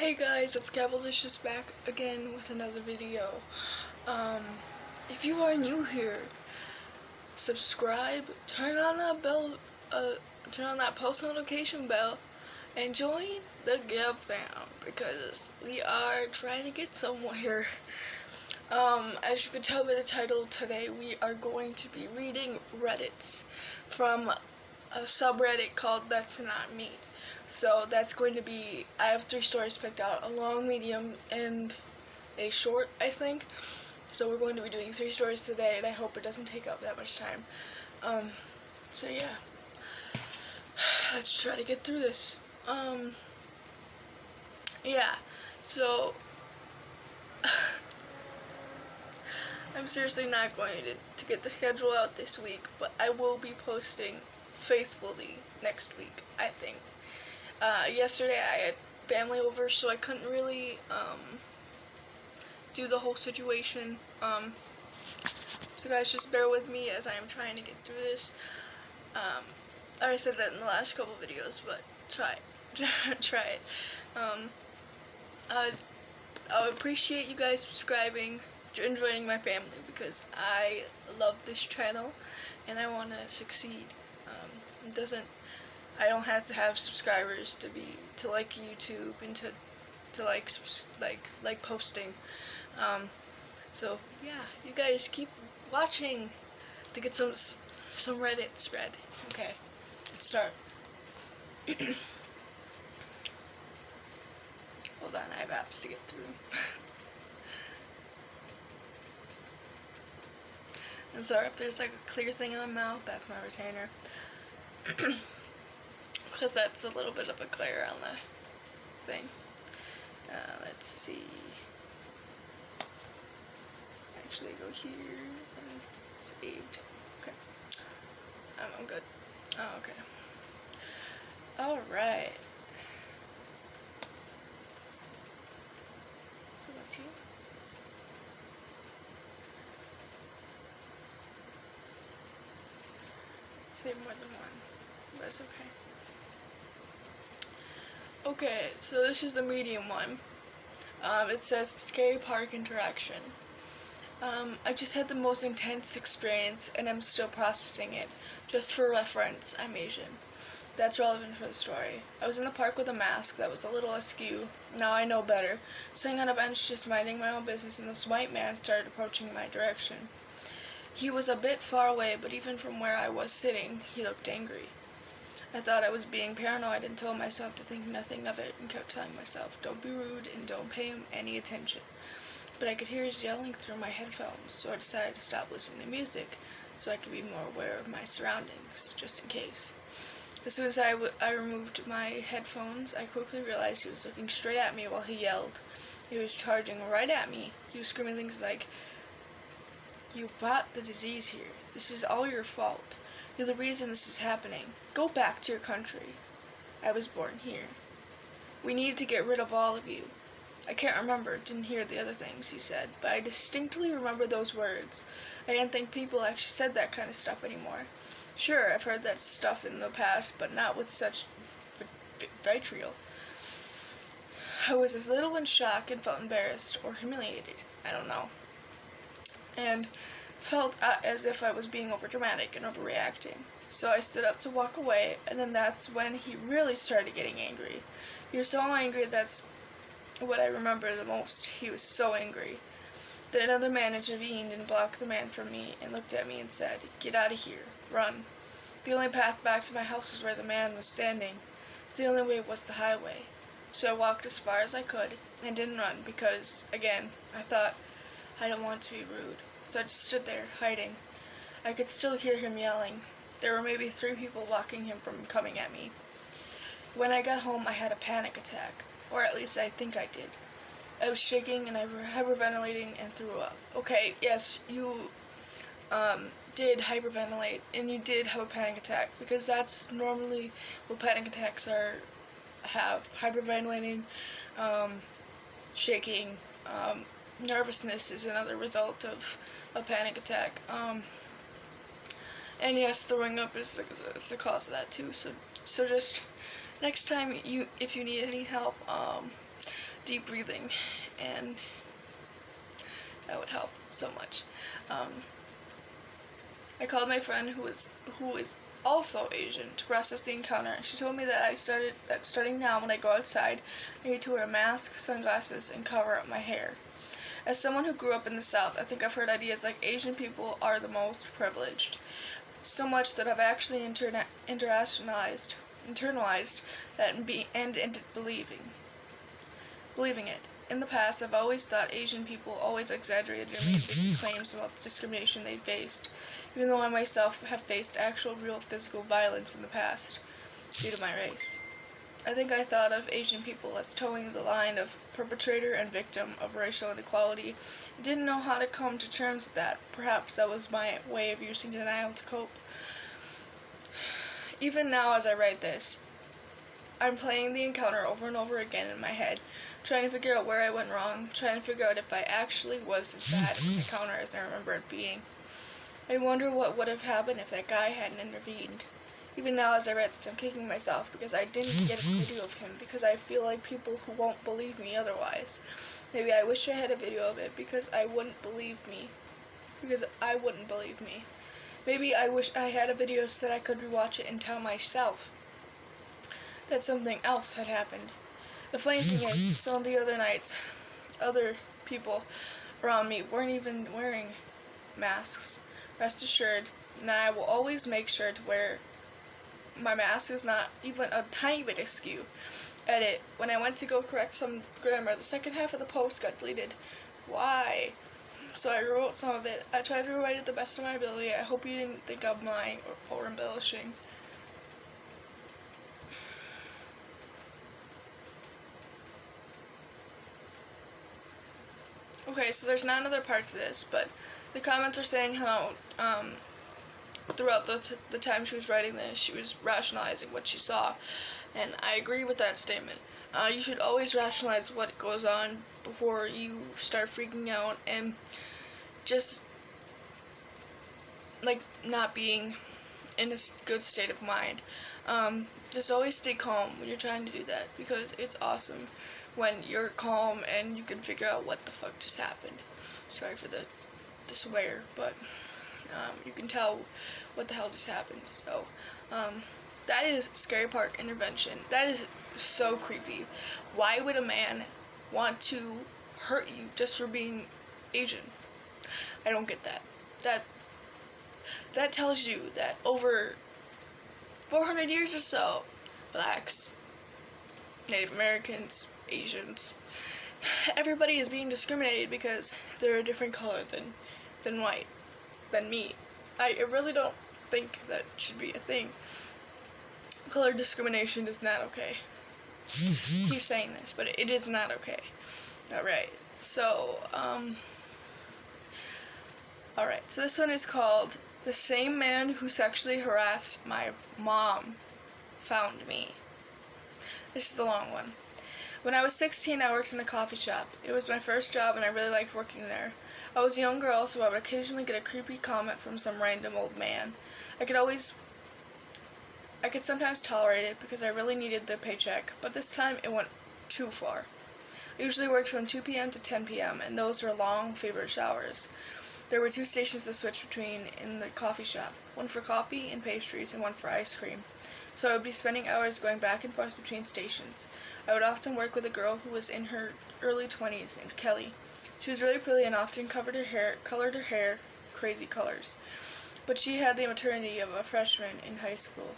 Hey guys, it's Gabalicious back again with another video. If you are new here, subscribe, turn on that bell, turn on that post notification bell, and join the Gab fam because we are trying to get somewhere. As you can tell by the title, today we are going to be reading Reddits from a subreddit called That's Not Me. So that's going to be, I have 3 stories picked out, a long, medium, and a short, I think. So we're going to be doing 3 stories today, and I hope it doesn't take up that much time. So yeah. Let's try to get through this. Yeah. So, I'm seriously not going to get the schedule out this week, but I will be posting faithfully next week, I think. Yesterday I had family over, so I couldn't really do the whole situation. So guys, just bear with me as I am trying to get through this. I said that in the last couple videos, but try it. I appreciate you guys subscribing and joining my family because I love this channel and I want to succeed. I don't have to have subscribers to like YouTube and to like posting. So yeah, you guys keep watching to get some Reddits read. Okay, let's start. Hold on, I have apps to get through. And sorry if there's like a clear thing in my mouth, that's my retainer. Because that's a little bit of a glare on the thing. Let's see. Actually, go here and saved. Okay. I'm good. Oh, okay. Alright. So that's you. Save more than one. But it's okay. Okay, so this is the medium one. It says scary park interaction. I just had the most intense experience and I'm still processing it. Just for reference, I'm Asian. That's relevant for the story. I was in the park with a mask that was a little askew. Now I know better. Sitting on a bench just minding my own business and this white man started approaching my direction. He was a bit far away, but even from where I was sitting, he looked angry. I thought I was being paranoid and told myself to think nothing of it and kept telling myself, don't be rude and don't pay him any attention. But I could hear his yelling through my headphones, so I decided to stop listening to music so I could be more aware of my surroundings, just in case. As soon as I removed my headphones, I quickly realized he was looking straight at me while he yelled. He was charging right at me. He was screaming things like, "You brought the disease here. This is all your fault. You're the reason this is happening. Go back to your country. I was born here. We need to get rid of all of you." I can't remember, didn't hear the other things he said, but I distinctly remember those words. I didn't think people actually said that kind of stuff anymore. Sure, I've heard that stuff in the past, but not with such vitriol. I was as little in shock and felt embarrassed or humiliated. I don't know. And felt as if I was being overdramatic and overreacting. So I stood up to walk away, and then that's when he really started getting angry. He was so angry that's what I remember the most. He was so angry. Then another man intervened and blocked the man from me and looked at me and said, "Get out of here. Run." The only path back to my house was where the man was standing. The only way was the highway. So I walked as far as I could and didn't run because, again, I thought I don't want to be rude. So I just stood there, hiding. I could still hear him yelling. There were maybe 3 people blocking him from coming at me. When I got home, I had a panic attack. Or at least I think I did. I was shaking and I was hyperventilating and threw up. Okay, yes, you did hyperventilate and you did have a panic attack because that's normally what panic attacks have. Hyperventilating, shaking, nervousness is another result of a panic attack. And yes, throwing up is the cause of that too. So just next time if you need any help, deep breathing, and that would help so much. I called my friend who is also Asian to process the encounter. She told me that starting now when I go outside, I need to wear a mask, sunglasses, and cover up my hair. As someone who grew up in the South, I think I've heard ideas like Asian people are the most privileged, so much that I've actually internalized that and ended believing it. In the past, I've always thought Asian people always exaggerated or made big claims about the discrimination they faced, even though I myself have faced actual real physical violence in the past due to my race. I think I thought of Asian people as towing the line of perpetrator and victim of racial inequality. I didn't know how to come to terms with that. Perhaps that was my way of using denial to cope. Even now as I write this, I'm playing the encounter over and over again in my head, trying to figure out where I went wrong, trying to figure out if I actually was as bad of an encounter as I remember it being. I wonder what would have happened if that guy hadn't intervened. Even now as I write this, I'm kicking myself because I didn't get a video of him, because I feel like people who won't believe me otherwise. Maybe I wish I had a video of it because I wouldn't believe me. Maybe I wish I had a video so that I could rewatch it and tell myself that something else had happened. The funny thing is, some of the other nights, other people around me weren't even wearing masks. Rest assured, that I will always make sure to wear my mask is not even a tiny bit askew. Edit. When I went to go correct some grammar, the second half of the post got deleted. Why? So I rewrote some of it. I tried to rewrite it the best of my ability. I hope you didn't think I'm lying or embellishing. Okay, so there's 9 other parts of this, but the comments are saying how throughout the time she was writing this, she was rationalizing what she saw, and I agree with that statement. You should always rationalize what goes on before you start freaking out and just like not being in a good state of mind. Just always stay calm when you're trying to do that, because it's awesome when you're calm and you can figure out what the fuck just happened. Sorry for the swear, but you can tell what the hell just happened. So that is Scary Park intervention. That is so creepy. Why would a man want to hurt you just for being Asian? I don't get that. That tells you that over 400 years or so, blacks, Native Americans, Asians, everybody is being discriminated because they're a different color than white, than me. I really don't think that should be a thing. Color discrimination is not okay. I keep saying this, but it is not okay. Alright, so, so this one is called "The Same Man Who Sexually Harassed My Mom Found Me." This is the long one. When I was 16, I worked in a coffee shop. It was my first job, and I really liked working there. I was a young girl, so I would occasionally get a creepy comment from some random old man. I could sometimes tolerate it because I really needed the paycheck, but this time it went too far. I usually worked from 2 p.m. to 10 p.m., and those were long, feverish hours. There were 2 stations to switch between in the coffee shop, one for coffee and pastries and one for ice cream. So I would be spending hours going back and forth between stations. I would often work with a girl who was in her early 20s named Kelly. She was really pretty and often colored her hair crazy colors. But she had the maternity of a freshman in high school.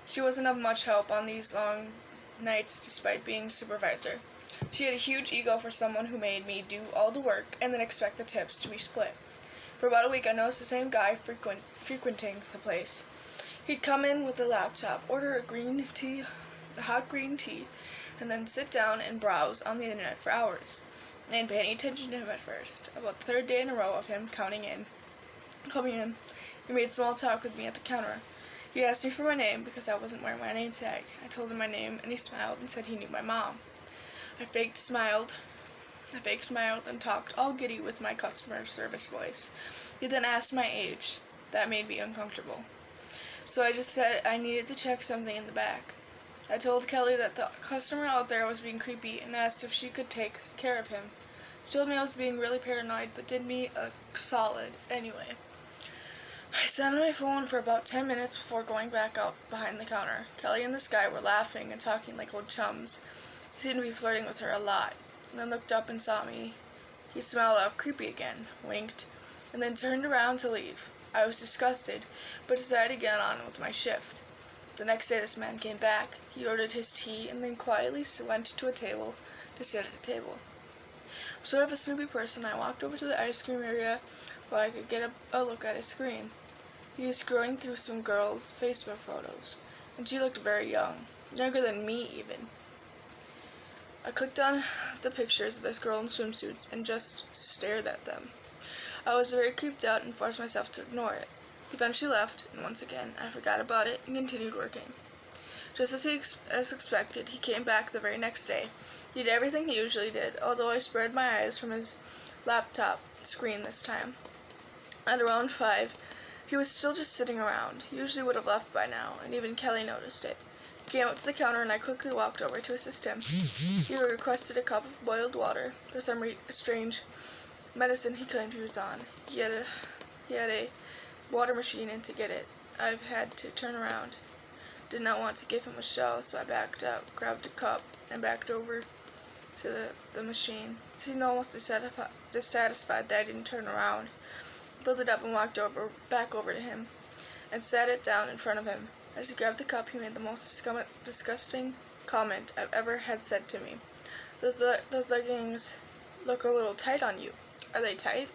She wasn't of much help on these long nights despite being supervisor. She had a huge ego for someone who made me do all the work and then expect the tips to be split. For about a week I noticed the same guy frequenting the place. He'd come in with a laptop, order a hot green tea, and then sit down and browse on the internet for hours. I didn't pay any attention to him at first. About the 3rd day in a row of him coming in, he made small talk with me at the counter. He asked me for my name because I wasn't wearing my name tag. I told him my name, and he smiled and said he knew my mom. I fake smiled and talked all giddy with my customer service voice. He then asked my age. That made me uncomfortable. So I just said I needed to check something in the back. I told Kelly that the customer out there was being creepy and asked if she could take care of him. She told me I was being really paranoid, but did me a solid anyway. I sat on my phone for about 10 minutes before going back out behind the counter. Kelly and this guy were laughing and talking like old chums. He seemed to be flirting with her a lot, and then looked up and saw me. He smiled out creepy again, winked, and then turned around to leave. I was disgusted, but decided to get on with my shift. The next day this man came back. He ordered his tea and then quietly went to a table to sit at a table. I'm sort of a snoopy person. I walked over to the ice cream area where I could get a look at his screen. He was scrolling through some girl's Facebook photos, and she looked very young, younger than me even. I clicked on the pictures of this girl in swimsuits and just stared at them. I was very creeped out and forced myself to ignore it. He eventually left, and once again I forgot about it and continued working. Just as expected, he came back the very next day. He did everything he usually did, although I spared my eyes from his laptop screen this time. At around 5, he was still just sitting around. He usually would have left by now, and even Kelly noticed it. He came up to the counter and I quickly walked over to assist him. He requested a cup of boiled water for some strange medicine he claimed he was on. He had a water machine in to get it. I had to turn around. Did not want to give him a shell, so I backed up, grabbed a cup, and backed over to the machine. He seemed almost dissatisfied that I didn't turn around. I filled it up and walked back over to him and sat it down in front of him. As he grabbed the cup, he made the most disgusting comment I've ever had said to me. Those leggings look a little tight on you. Are they tight?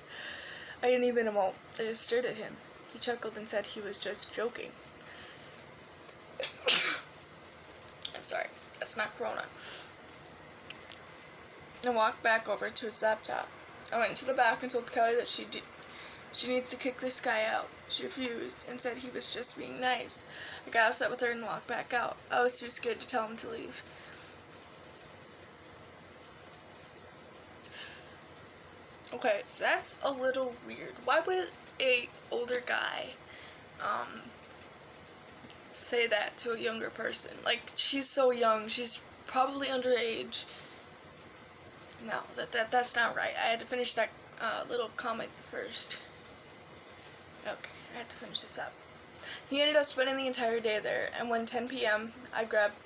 I didn't even emote. I just stared at him. He chuckled and said he was just joking. I'm sorry, that's not Corona. And walked back over to his laptop. I went to the back and told Kelly that she needs to kick this guy out. She refused and said he was just being nice. I got upset with her and walked back out. I was too scared to tell him to leave. Okay, so that's a little weird. Why would a older guy say that to a younger person? Like, she's so young, she's probably underage. No, that's not right. I had to finish that little comment first. Okay, I had to finish this up. He ended up spending the entire day there, and when 10 p.m., I grabbed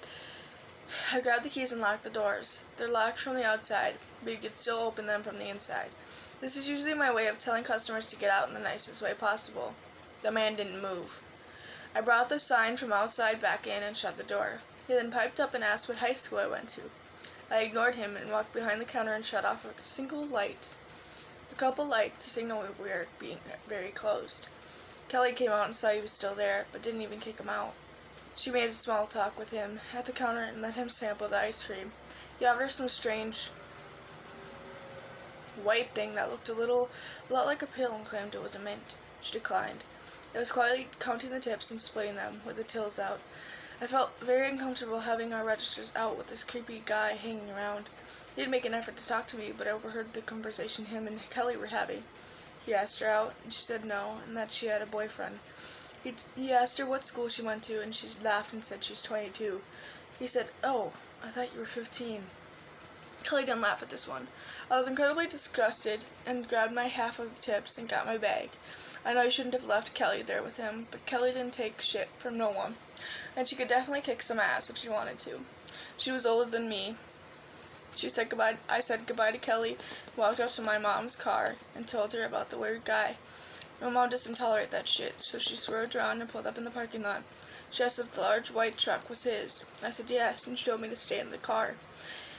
the keys and locked the doors. They're locked from the outside, but you can still open them from the inside. This is usually my way of telling customers to get out in the nicest way possible. The man didn't move. I brought the sign from outside back in and shut the door. He then piped up and asked what high school I went to. I ignored him and walked behind the counter and shut off a couple lights to signal we were being very closed. Kelly came out and saw he was still there, but didn't even kick him out. She made small talk with him at the counter and let him sample the ice cream. He offered her some strange white thing that looked a lot like a pill and claimed it was a mint. She declined. I was quietly counting the tips and splitting them with the tills out. I felt very uncomfortable having our registers out with this creepy guy hanging around. He did make an effort to talk to me, but I overheard the conversation him and Kelly were having. He asked her out, and she said no, and that she had a boyfriend. He asked her what school she went to, and she laughed and said she's 22. He said, "Oh, I thought you were 15. Kelly didn't laugh at this one. I was incredibly disgusted and grabbed my half of the tips and got my bag. I know I shouldn't have left Kelly there with him, but Kelly didn't take shit from no one, and she could definitely kick some ass if she wanted to. She was older than me. I said goodbye to Kelly, walked out to my mom's car, and told her about the weird guy. My mom doesn't tolerate that shit, so she swerved around and pulled up in the parking lot. She asked if the large white truck was his. I said yes, and she told me to stay in the car.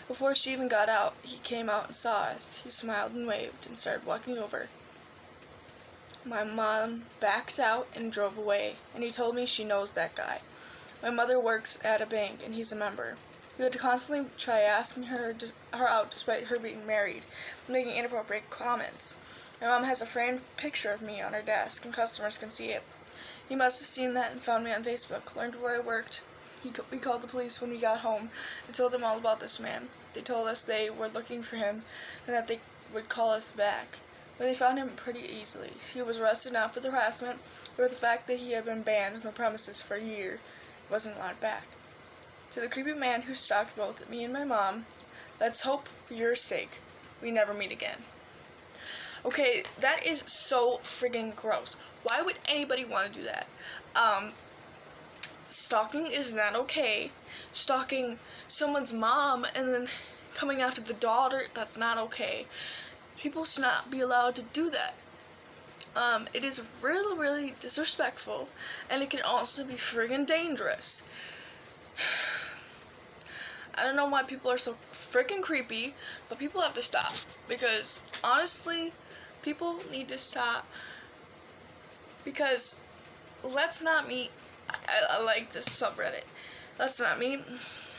Before she even got out, he came out and saw us. He smiled and waved and started walking over. My mom backed out and drove away, and he told me she knows that guy. My mother works at a bank, and he's a member. He would constantly try asking her out despite her being married, making inappropriate comments. My mom has a framed picture of me on her desk, and customers can see it. He must have seen that and found me on Facebook, learned where I worked. We called the police when we got home and told them all about this man. They told us they were looking for him and that they would call us back. But they found him pretty easily. He was arrested not for the harassment, but for the fact that he had been banned from the premises for a year. He wasn't allowed back. To the creepy man who stalked both me and my mom, let's hope for your sake we never meet again. Okay, that is so friggin' gross. Why would anybody want to do that? Stalking is not okay. Stalking someone's mom and then coming after the daughter, that's not okay. People should not be allowed to do that. It is really, really disrespectful, and it can also be friggin' dangerous. I don't know why people are so freaking creepy, but people have to stop. Because, honestly, people need to stop. Because, let's not meet. I like this subreddit. Let's not meet.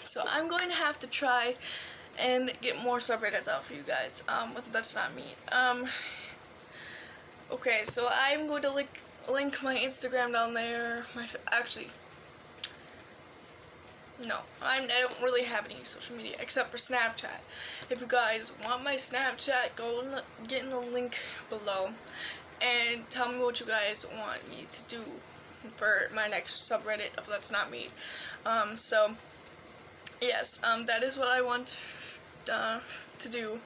So, I'm going to have to try and get more subreddits out for you guys. With Let's Not Meet. Okay, so I'm going to link my Instagram down there. Actually, no, I don't really have any social media except for Snapchat. If you guys want my Snapchat, go get in the link below and tell me what you guys want me to do for my next subreddit of Let's Not Meet. So yes, that is what I want to do.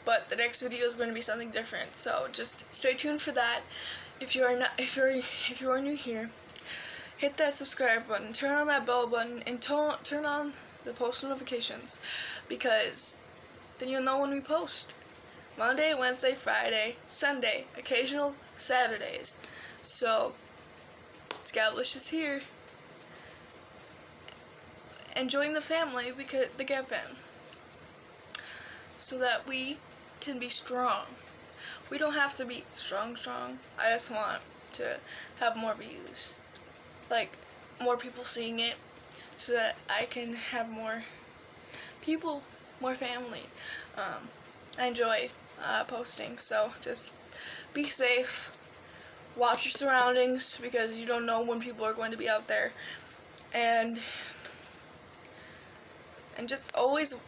But the next video is going to be something different. So just stay tuned for that. If you are new here, hit that subscribe button, turn on that bell button, and turn on the post notifications, because then you'll know when we post. Monday, Wednesday, Friday, Sunday, occasional Saturdays. So, Scablicious here. Enjoying the family, because the Gap Band, so that we can be strong. We don't have to be strong. I just want to have more views. Like, more people seeing it, so that I can have more people, more family. I enjoy posting, so just be safe, watch your surroundings, because you don't know when people are going to be out there, and just always,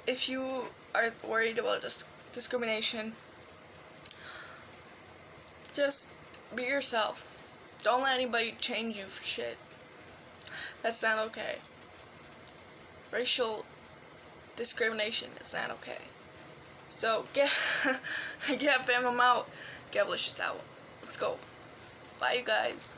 if you are worried about discrimination, just be yourself. Don't let anybody change you for shit. That's not okay. Racial discrimination is not okay. So, get fam, I'm out. Gablicious out. Let's go. Bye, you guys.